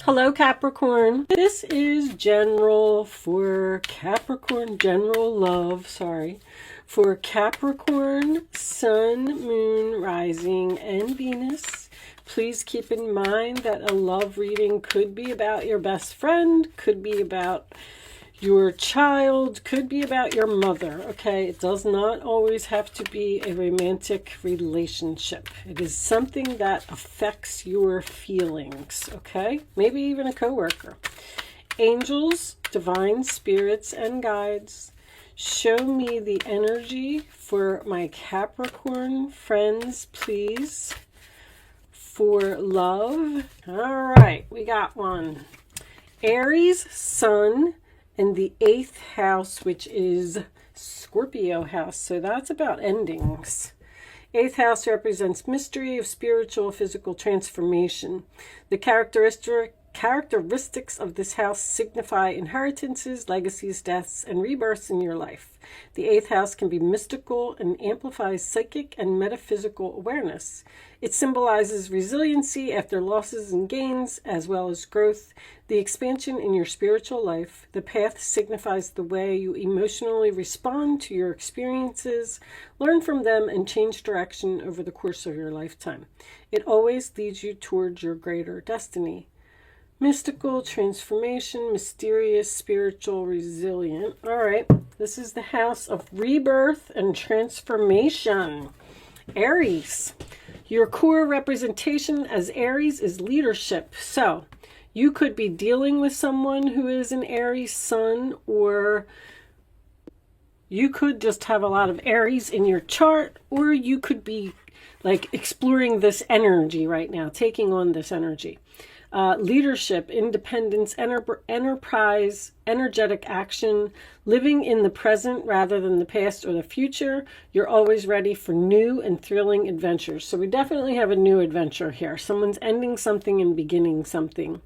Hello, Capricorn. This is general for Capricorn, general love, for Capricorn, Sun, Moon, Rising, and Venus. Please keep in mind that a love reading could be about your best friend, could be about your child, could be about your mother, okay? It does not always have to be a romantic relationship. It is something that affects your feelings, okay? Maybe even a coworker. Angels, divine spirits, and guides, show me the energy for my Capricorn friends, please, for love. All right, we got one. Aries, Sun, in the 8th house, which is Scorpio house. So that's about endings. 8th house represents mystery of spiritual, physical transformation. The characteristics of this house signify inheritances, legacies, deaths, and rebirths in your life. The 8th house can be mystical and amplifies psychic and metaphysical awareness. It symbolizes resiliency after losses and gains, as well as growth, the expansion in your spiritual life. The path signifies the way you emotionally respond to your experiences, learn from them, and change direction over the course of your lifetime. It always leads you towards your greater destiny. Mystical, transformation, mysterious, spiritual, resilient. All right, this is the house of rebirth and transformation. Aries, your core representation as Aries is leadership. So you could be dealing with someone who is an Aries sun, or you could just have a lot of Aries in your chart, or you could be like exploring this energy right now, taking on this energy. Leadership, independence, enterprise, energetic action, living in the present rather than the past or the future. You're always ready for new and thrilling adventures. So we definitely have a new adventure here. Someone's ending something and beginning something.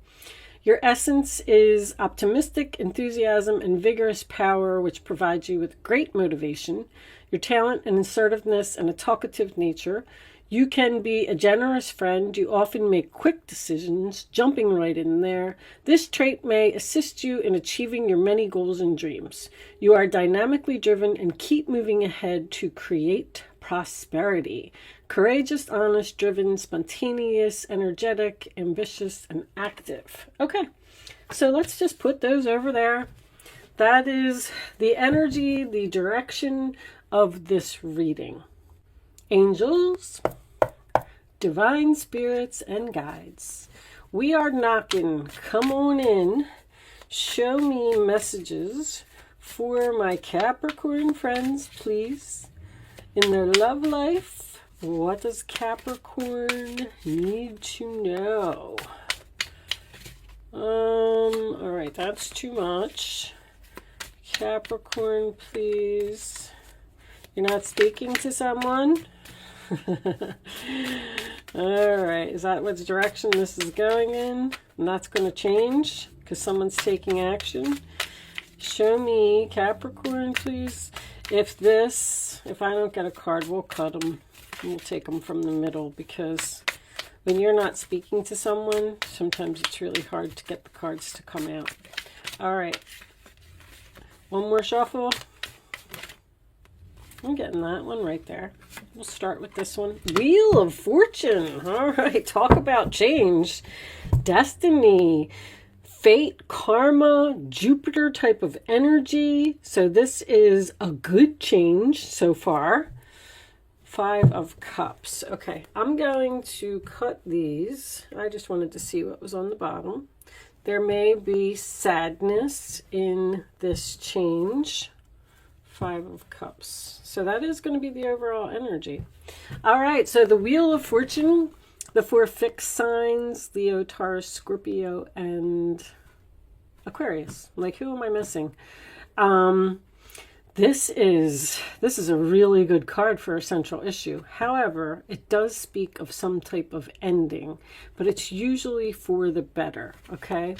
Your essence is optimistic, enthusiasm, and vigorous power, which provides you with great motivation. Your talent and assertiveness and a talkative nature. You can be a generous friend. You often make quick decisions, jumping right in there. This trait may assist you in achieving your many goals and dreams. You are dynamically driven and keep moving ahead to create prosperity. Courageous, honest, driven, spontaneous, energetic, ambitious, and active. Okay, so let's just put those over there. That is the energy, the direction of this reading. Angels, divine spirits, and guides, we are knocking. Come on in. Show me messages for my Capricorn friends, please, in their love life. What does Capricorn need to know? All right, that's too much. Capricorn, please. You're not speaking to someone? All right, is that what direction this is going in? And that's going to change because someone's taking action. Show me, Capricorn, please. If I don't get a card, we'll cut them. We'll take them from the middle, because when you're not speaking to someone, sometimes it's really hard to get the cards to come out. All right, one more shuffle. I'm getting that one right there. We'll start with this one. Wheel of Fortune. All right, talk about change. Destiny, fate, karma, Jupiter type of energy. So this is a good change so far. 5 of Cups. Okay, I'm going to cut these. I just wanted to see what was on the bottom. There may be sadness in this change. 5 of Cups. So that is going to be the overall energy. All right, so the Wheel of Fortune, the 4 fixed signs, Leo, Taurus, Scorpio, and Aquarius. Like, who am I missing? This is a really good card for a central issue. However, it does speak of some type of ending, but it's usually for the better, okay?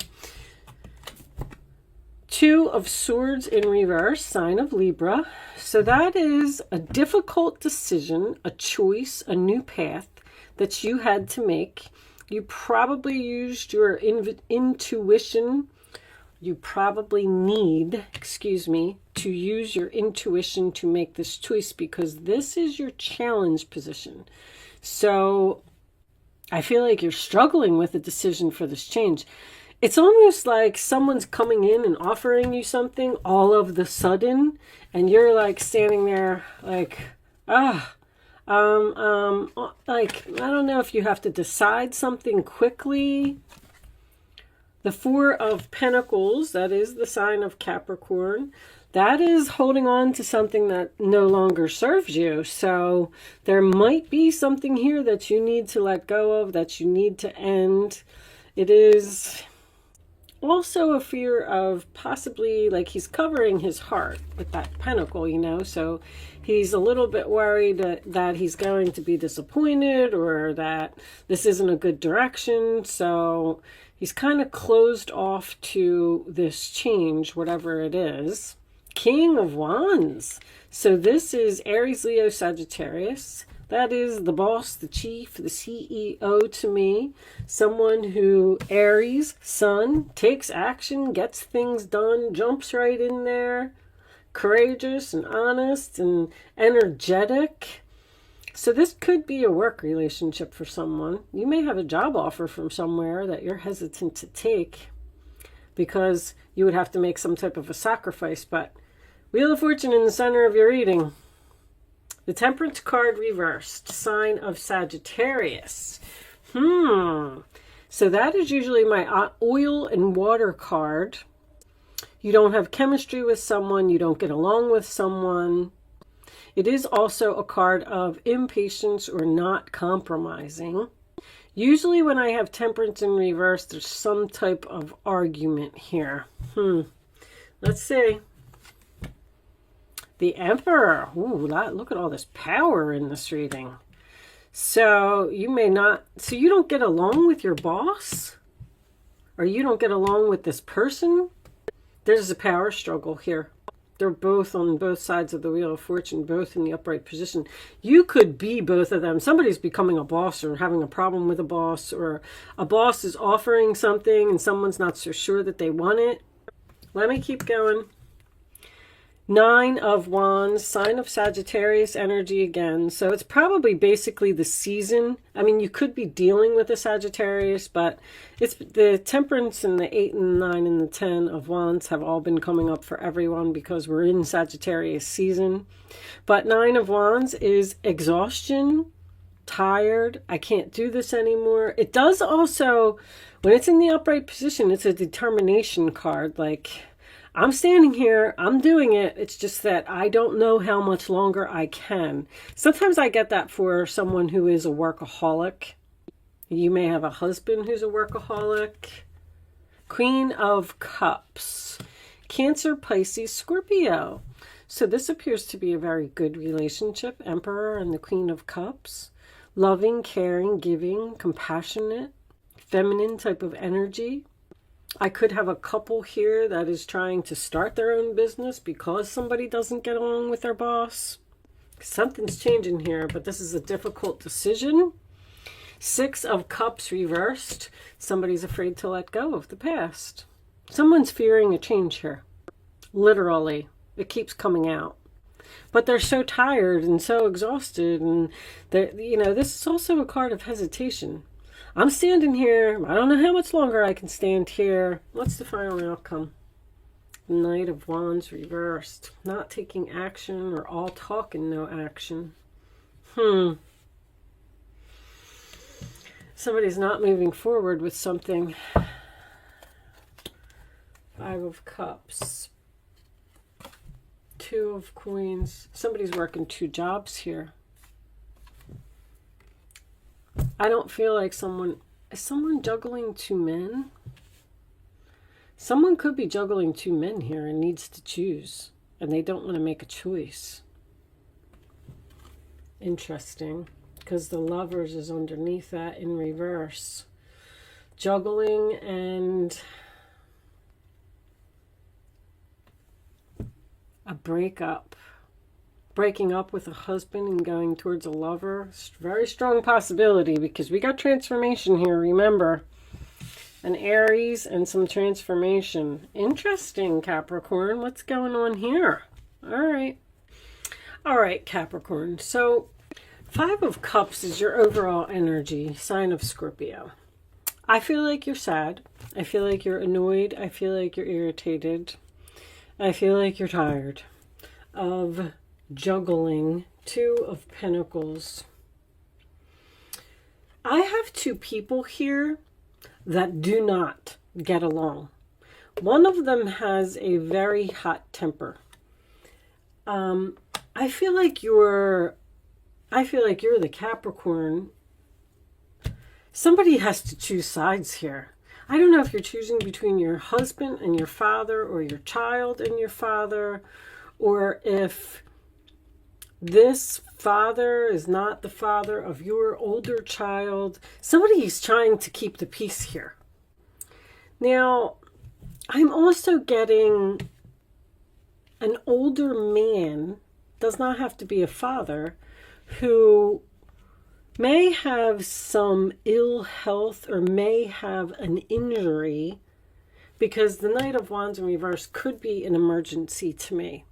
2 of Swords in reverse, sign of Libra. So that is a difficult decision, a choice, a new path that you had to make. You probably used your intuition. You probably need, excuse me, to use your intuition to make this choice, because this is your challenge position. So I feel like you're struggling with a decision for this change. It's almost like someone's coming in and offering you something all of the sudden, and you're like standing there like, like, I don't know if you have to decide something quickly. The Four of Pentacles, that is the sign of Capricorn, that is holding on to something that no longer serves you. So there might be something here that you need to let go of, that you need to end. It is also a fear of possibly, like, he's covering his heart with that pentacle, you know, so he's a little bit worried that he's going to be disappointed, or that this isn't a good direction. So he's kind of closed off to this change, whatever it is. King of Wands. So this is Aries, Leo, Sagittarius. That is the boss, the chief, the CEO to me. Someone who, Aries, sun, takes action, gets things done, jumps right in there. Courageous and honest and energetic. So this could be a work relationship for someone. You may have a job offer from somewhere that you're hesitant to take because you would have to make some type of a sacrifice. But Wheel of Fortune in the center of your reading. The Temperance card reversed, sign of Sagittarius. So that is usually my oil and water card. You don't have chemistry with someone, you don't get along with someone. It is also a card of impatience or not compromising. Usually when I have Temperance in reverse, there's some type of argument here. Let's see. The Emperor. Ooh, look at all this power in this reading. So you may not, so you don't get along with your boss? Or you don't get along with this person? There's a power struggle here. They're both on both sides of the Wheel of Fortune, both in the upright position. You could be both of them. Somebody's becoming a boss or having a problem with a boss, or a boss is offering something and someone's not so sure that they want it. Let me keep going. Nine of Wands, sign of Sagittarius energy again. So it's probably basically the season. I mean, you could be dealing with a Sagittarius, but it's the Temperance and the 8 and 9 and the 10 of Wands have all been coming up for everyone because we're in Sagittarius season. But 9 of Wands is exhaustion, tired, I can't do this anymore. It does also, when it's in the upright position, it's a determination card, like, I'm standing here, I'm doing it. It's just that I don't know how much longer I can. Sometimes I get that for someone who is a workaholic. You may have a husband who's a workaholic. Queen of Cups. Cancer, Pisces, Scorpio. So this appears to be a very good relationship. Emperor and the Queen of Cups. Loving, caring, giving, compassionate, feminine type of energy. I could have a couple here that is trying to start their own business because somebody doesn't get along with their boss. Something's changing here, but this is a difficult decision. 6 of Cups reversed. Somebody's afraid to let go of the past. Someone's fearing a change here. Literally. It keeps coming out. But they're so tired and so exhausted, and you know, this is also a card of hesitation. I'm standing here. I don't know how much longer I can stand here. What's the final outcome? Knight of Wands reversed. Not taking action, or all talk and no action. Somebody's not moving forward with something. 5 of Cups. 2 of Coins. Somebody's working 2 jobs here. I don't feel like is someone juggling 2 men? Someone could be juggling 2 men here and needs to choose, and they don't want to make a choice. Interesting, because the Lovers is underneath that in reverse. Juggling and a breakup. breaking up with a husband and going towards a lover. It's a very strong possibility because we got transformation here, remember. An Aries and some transformation. Interesting, Capricorn. What's going on here? All right. All right, Capricorn. So, Five of Cups is your overall energy, sign of Scorpio. I feel like you're sad. I feel like you're annoyed. I feel like you're irritated. I feel like you're tired of juggling. Two of Pentacles. I have two people here that do not get along. One of them has a very hot temper. I feel like you're the Capricorn. Somebody has to choose sides here. I don't know if you're choosing between your husband and your father, or your child and your father, or if this father is not the father of your older child. Somebody is trying to keep the peace here. Now, I'm also getting an older man, does not have to be a father, who may have some ill health or may have an injury, because the Knight of Wands in reverse could be an emergency to me.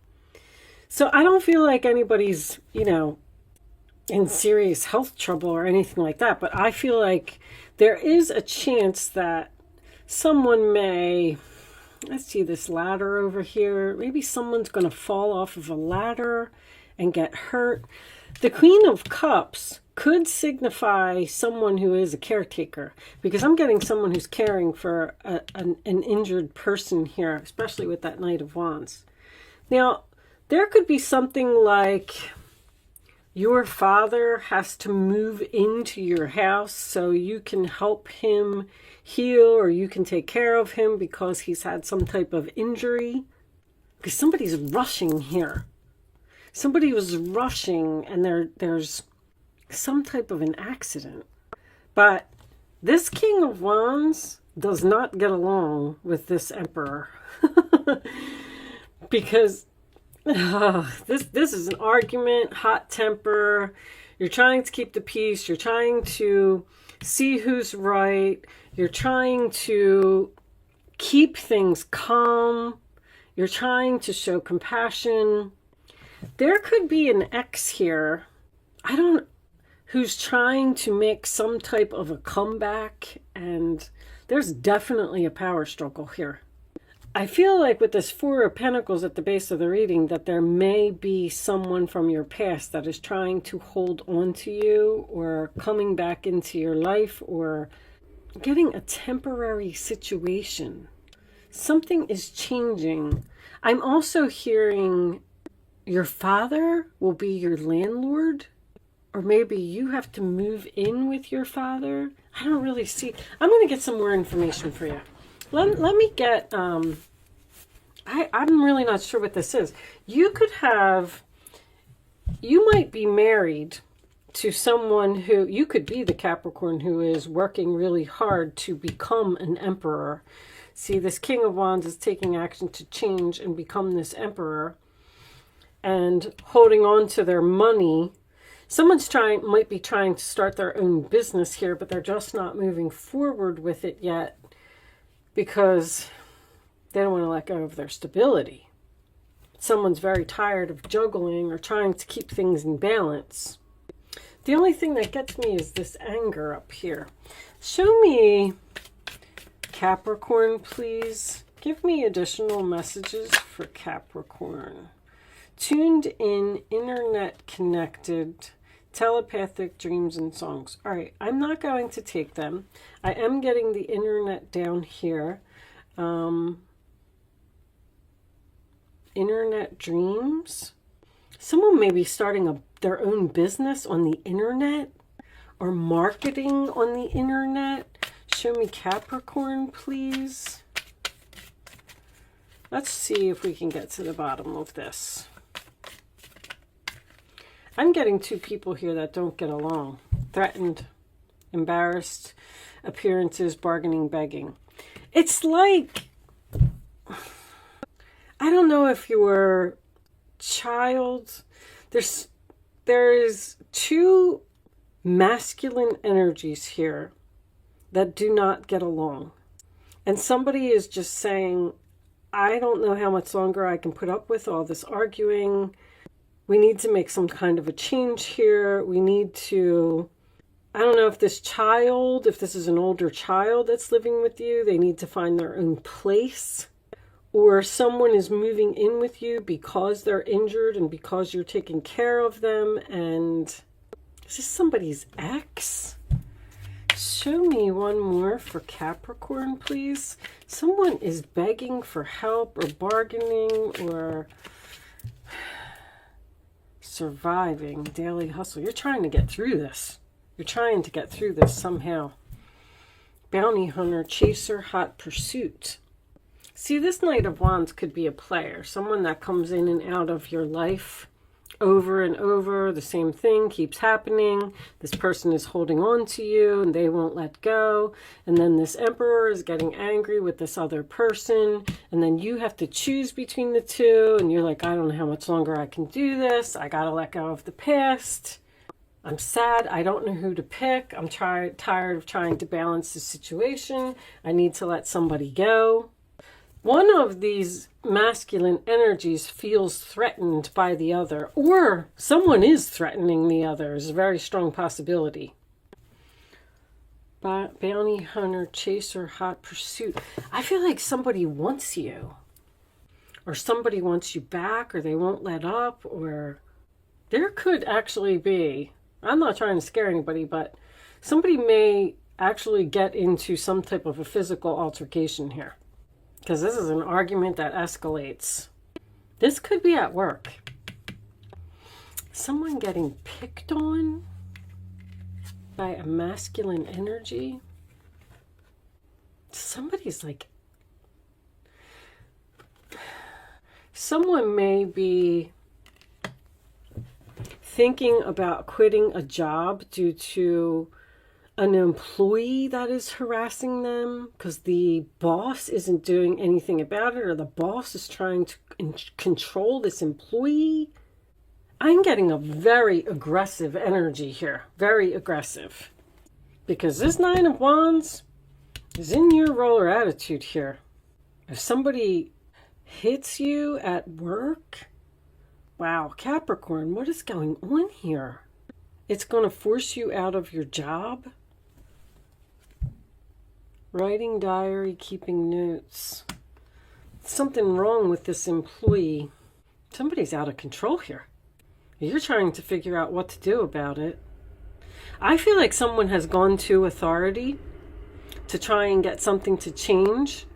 So I don't feel like anybody's, in serious health trouble or anything like that, but I feel like there is a chance that someone may, let's see this ladder over here, maybe someone's going to fall off of a ladder and get hurt. The Queen of Cups could signify someone who is a caretaker, because I'm getting someone who's caring for an injured person here, especially with that Knight of Wands. Now, there could be something like your father has to move into your house so you can help him heal, or you can take care of him because he's had some type of injury. Because somebody's rushing here. Somebody was rushing and there's some type of an accident. But this King of Wands does not get along with this Emperor. Because this is an argument, hot temper. You're trying to keep the peace. You're trying to see who's right. You're trying to keep things calm. You're trying to show compassion. There could be an ex here, who's trying to make some type of a comeback, and there's definitely a power struggle here. I feel like with this Four of Pentacles at the base of the reading that there may be someone from your past that is trying to hold on to you, or coming back into your life, or getting a temporary situation. Something is changing. I'm also hearing your father will be your landlord, or maybe you have to move in with your father. I don't really see. I'm going to get some more information for you. Let me get, I'm really not sure what this is. You might be married to someone who, you could be the Capricorn who is working really hard to become an emperor. See, this King of Wands is taking action to change and become this emperor and holding on to their money. Someone's might be trying to start their own business here, but they're just not moving forward with it yet because they don't want to let go of their stability. Someone's very tired of juggling or trying to keep things in balance. The only thing that gets me is this anger up here. Show me, Capricorn, please. Give me additional messages for Capricorn. Tuned in, internet connected, telepathic dreams and songs. All right, I'm not going to take them. I am getting the internet down here. Internet dreams. Someone may be starting their own business on the internet, or marketing on the internet. Show me Capricorn, please. Let's see if we can get to the bottom of this. I'm getting two people here that don't get along. Threatened, embarrassed, appearances, bargaining, begging. It's like, I don't know if your child, There's two masculine energies here that do not get along. And somebody is just saying, I don't know how much longer I can put up with all this arguing. We need to make some kind of a change here. We need to, I don't know if this is an older child that's living with you, they need to find their own place. Or someone is moving in with you because they're injured and because you're taking care of them. And is this somebody's ex? Show me one more for Capricorn, please. Someone is begging for help or bargaining or surviving, daily hustle. You're trying to get through this. You're trying to get through this somehow. Bounty hunter, chaser, hot pursuit. See, this Knight of Wands could be a player, someone that comes in and out of your life over and over. The same thing keeps happening. This person is holding on to you and they won't let go. And then this Emperor is getting angry with this other person. And then you have to choose between the two. And you're like, I don't know how much longer I can do this. I got to let go of the past. I'm sad. I don't know who to pick. I'm tired of trying to balance the situation. I need to let somebody go. One of these masculine energies feels threatened by the other, or someone is threatening the other. Is a very strong possibility. Bounty hunter, chaser, hot pursuit. I feel like somebody wants you, or somebody wants you back, or they won't let up, or there could actually be, I'm not trying to scare anybody, but somebody may actually get into some type of a physical altercation here. Because this is an argument that escalates. This could be at work. Someone getting picked on by a masculine energy. Somebody's like... Someone may be thinking about quitting a job due to an employee that is harassing them because the boss isn't doing anything about it, or the boss is trying to control this employee. I'm getting a very aggressive energy here. Very aggressive. Because this Nine of Wands is in your roller attitude here. If somebody hits you at work, wow, Capricorn, what is going on here? It's going to force you out of your job. Writing diary, keeping notes. Something wrong with this employee. Somebody's out of control here. You're trying to figure out what to do about it. I feel like someone has gone to authority to try and get something to change,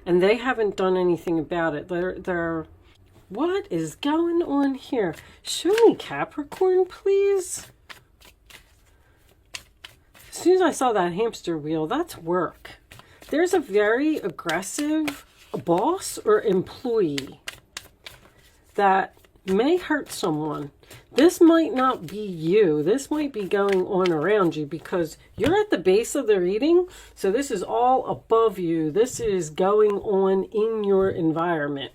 and they haven't done anything about it. They're what is going on here? Show me Capricorn, please. As soon as I saw that hamster wheel, that's work. There's a very aggressive boss or employee that may hurt someone. This might not be you. This might be going on around you because you're at the base of the reading. So this is all above you. This is going on in your environment.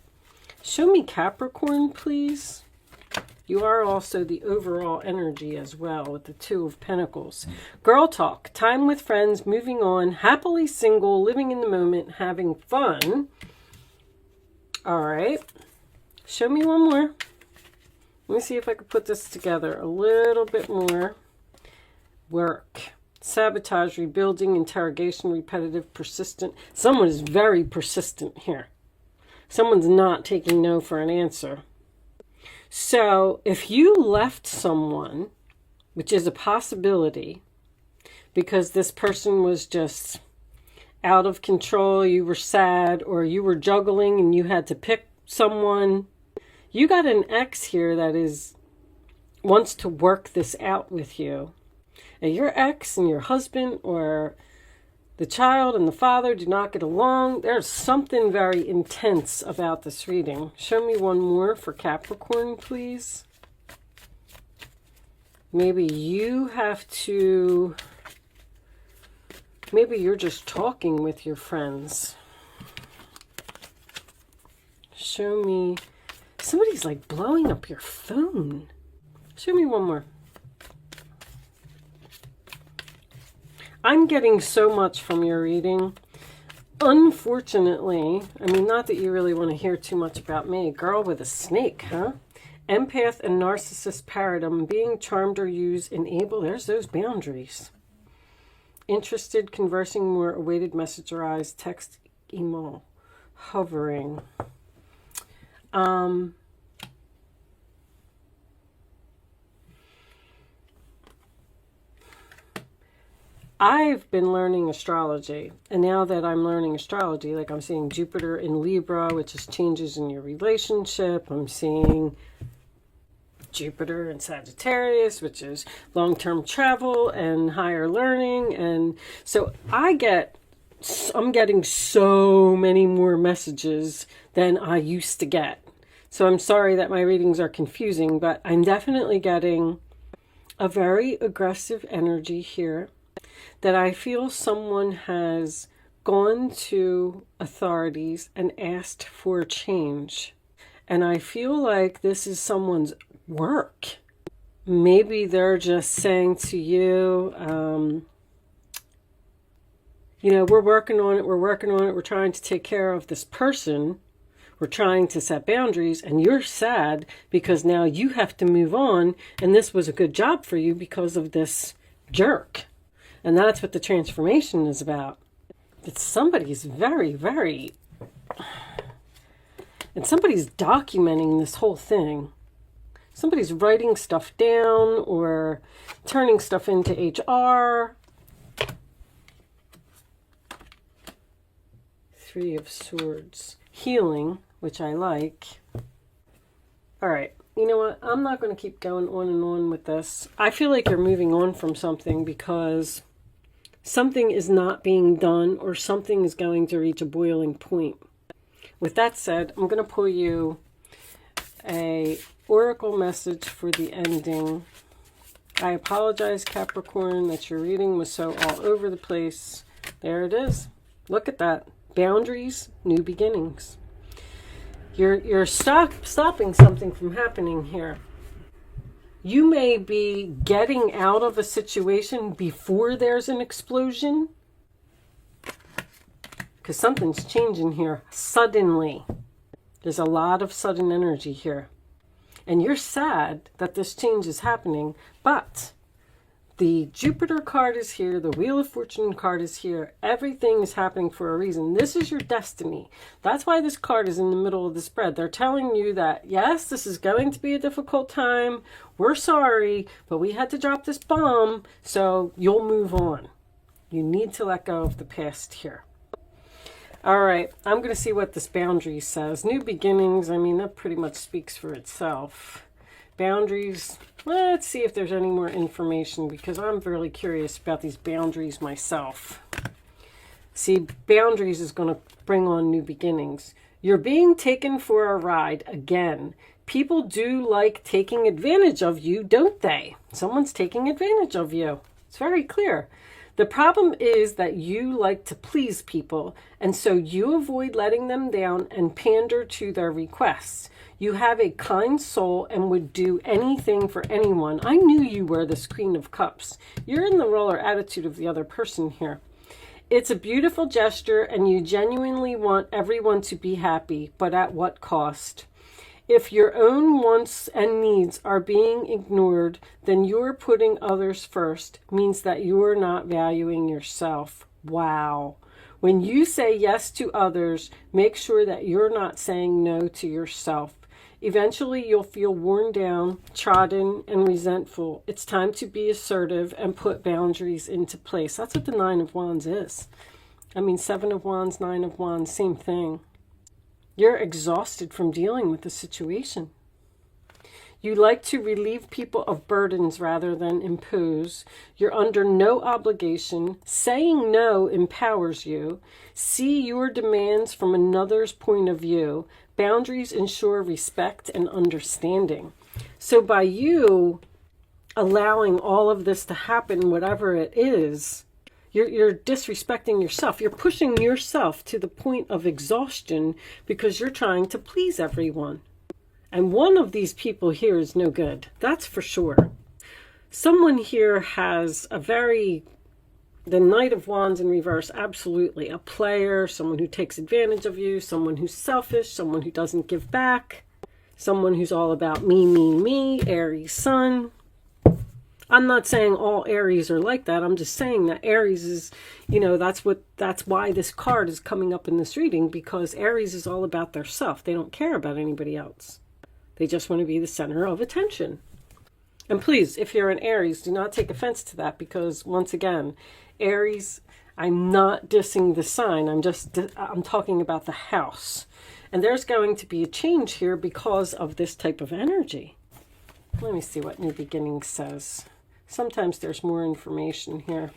Show me Capricorn, please. You are also the overall energy as well with the Two of Pentacles. Girl talk, time with friends, moving on, happily single, living in the moment, having fun. All right. Show me one more. Let me see if I can put this together a little bit more. Work, sabotage, rebuilding, interrogation, repetitive, persistent. Someone is very persistent here. Someone's not taking no for an answer. So if you left someone, which is a possibility, because this person was just out of control, you were sad, or you were juggling and you had to pick someone, you got an ex here that wants to work this out with you. And your ex and your husband or the child and the father do not get along. There's something very intense about this reading. Show me one more for Capricorn, please. Maybe you have to... Maybe you're just talking with your friends. Show me... Somebody's like blowing up your phone. Show me one more. I'm getting so much from your reading. Unfortunately, I mean, not that you really want to hear too much about me. Girl with a snake, huh? Empath and narcissist paradigm. Being charmed or used, enable. There's those boundaries. Interested, conversing more, awaited message arise, text, email, hovering. I've been learning astrology, and now that I'm learning astrology, like I'm seeing Jupiter in Libra, which is changes in your relationship. I'm seeing Jupiter in Sagittarius, which is long-term travel and higher learning. And so I'm getting so many more messages than I used to get. So I'm sorry that my readings are confusing, but I'm definitely getting a very aggressive energy here, that I feel someone has gone to authorities and asked for change. And I feel like this is someone's work. Maybe they're just saying to you, you know, we're working on it, we're trying to take care of this person, we're trying to set boundaries, and you're sad because now you have to move on, and this was a good job for you because of this jerk. And that's what the transformation is about. That somebody's very, and somebody's documenting this whole thing. Somebody's writing stuff down or turning stuff into HR. Three of Swords. Healing, which I like. All right. You know what? I'm not going to keep going on and on with this. I feel like you're moving on from something because something is not being done, or something is going to reach a boiling point. With that said, I'm going to pull you a oracle message for the ending. I apologize, Capricorn, that your reading was so all over the place. There it is. Look at that. Boundaries, new beginnings. You're stopping something from happening here. You may be getting out of a situation before there's an explosion, because something's changing here suddenly. There's a lot of sudden energy here. And you're sad that this change is happening, but the Jupiter card is here, the Wheel of Fortune card is here. Everything is happening for a reason. This is your destiny. That's why this card is in the middle of the spread. They're telling you that, yes, this is going to be a difficult time. We're sorry, but we had to drop this bomb, so you'll move on. You need to let go of the past here. All right, I'm going to see what this boundary says. New beginnings, I mean, that pretty much speaks for itself. Boundaries, let's see if there's any more information, because I'm really curious about these boundaries myself. See, boundaries is going to bring on new beginnings. You're being taken for a ride again. People do like taking advantage of you, don't they? Someone's taking advantage of you. It's very clear. The problem is that you like to please people, and so you avoid letting them down and pander to their requests. You have a kind soul and would do anything for anyone. I knew you were this Queen of Cups. You're in the role or attitude of the other person here. It's a beautiful gesture, and you genuinely want everyone to be happy, but at what cost? If your own wants and needs are being ignored, then you're putting others first, means that you're not valuing yourself. Wow. When you say yes to others, make sure that you're not saying no to yourself. Eventually, you'll feel worn down, trodden, and resentful. It's time to be assertive and put boundaries into place. That's what the Nine of Wands is. I mean, Seven of Wands, Nine of Wands, same thing. You're exhausted from dealing with the situation. You like to relieve people of burdens rather than impose. You're under no obligation. Saying no empowers you. See your demands from another's point of view. Boundaries ensure respect and understanding. So by you allowing all of this to happen, whatever it is, you're disrespecting yourself. You're pushing yourself to the point of exhaustion because you're trying to please everyone. And one of these people here is no good. That's for sure. Someone here has the Knight of Wands in reverse, absolutely. A player, someone who takes advantage of you, someone who's selfish, someone who doesn't give back, someone who's all about me, Aries sun. I'm not saying all Aries are like that. I'm just saying that Aries is, that's why this card is coming up in this reading, because Aries is all about their self. They don't care about anybody else. They just want to be the center of attention. And please, if you're an Aries, do not take offense to that, because once again, Aries, I'm not dissing the sign. I'm talking about the house. And there's going to be a change here because of this type of energy. Let me see what New Beginning says. Sometimes there's more information here.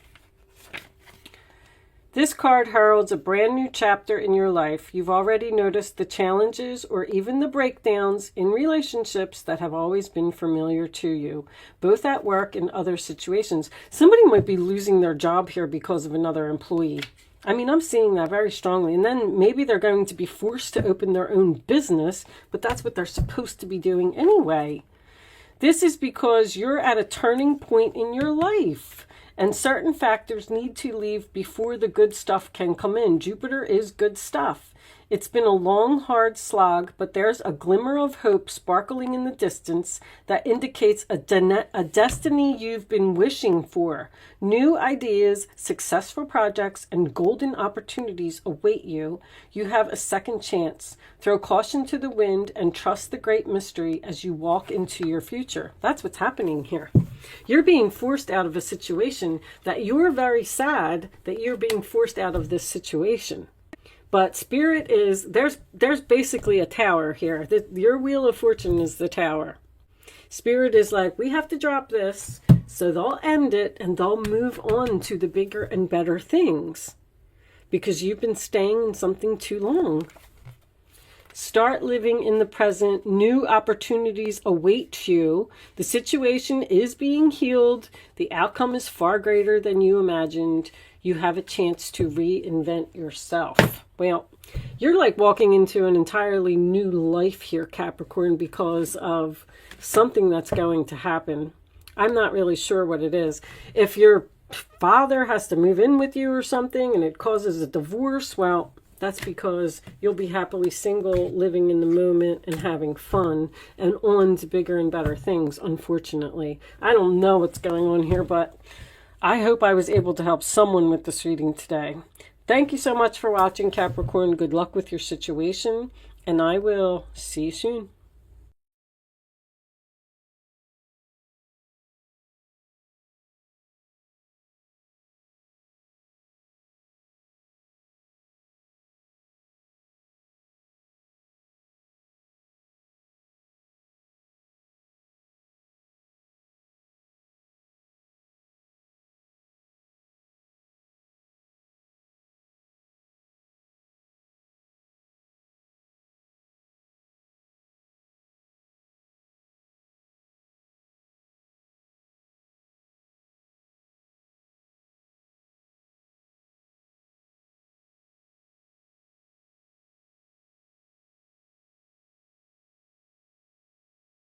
This card heralds a brand new chapter in your life. You've already noticed the challenges or even the breakdowns in relationships that have always been familiar to you, both at work and other situations. Somebody might be losing their job here because of another employee. I mean, I'm seeing that very strongly. And then maybe they're going to be forced to open their own business, but that's what they're supposed to be doing anyway. This is because you're at a turning point in your life, and certain factors need to leave before the good stuff can come in. Jupiter is good stuff. It's been a long, hard slog, but there's a glimmer of hope sparkling in the distance that indicates a destiny you've been wishing for. New ideas, successful projects, and golden opportunities await you. You have a second chance. Throw caution to the wind and trust the great mystery as you walk into your future. That's what's happening here. You're being forced out of a situation that you're very sad that you're being forced out of this situation. But Spirit is, there's basically a tower here. Your Wheel of Fortune is the tower. Spirit is like, we have to drop this, so they'll end it and they'll move on to the bigger and better things. Because you've been staying in something too long. Start living in the present. New opportunities await you. The situation is being healed. The outcome is far greater than you imagined. You have a chance to reinvent yourself. Well, you're like walking into an entirely new life here, Capricorn, because of something that's going to happen. I'm not really sure what it is. If your father has to move in with you or something and it causes a divorce, well, that's because you'll be happily single, living in the moment and having fun and on to bigger and better things, unfortunately. I don't know what's going on here, but I hope I was able to help someone with this reading today. Thank you so much for watching, Capricorn. Good luck with your situation, and I will see you soon.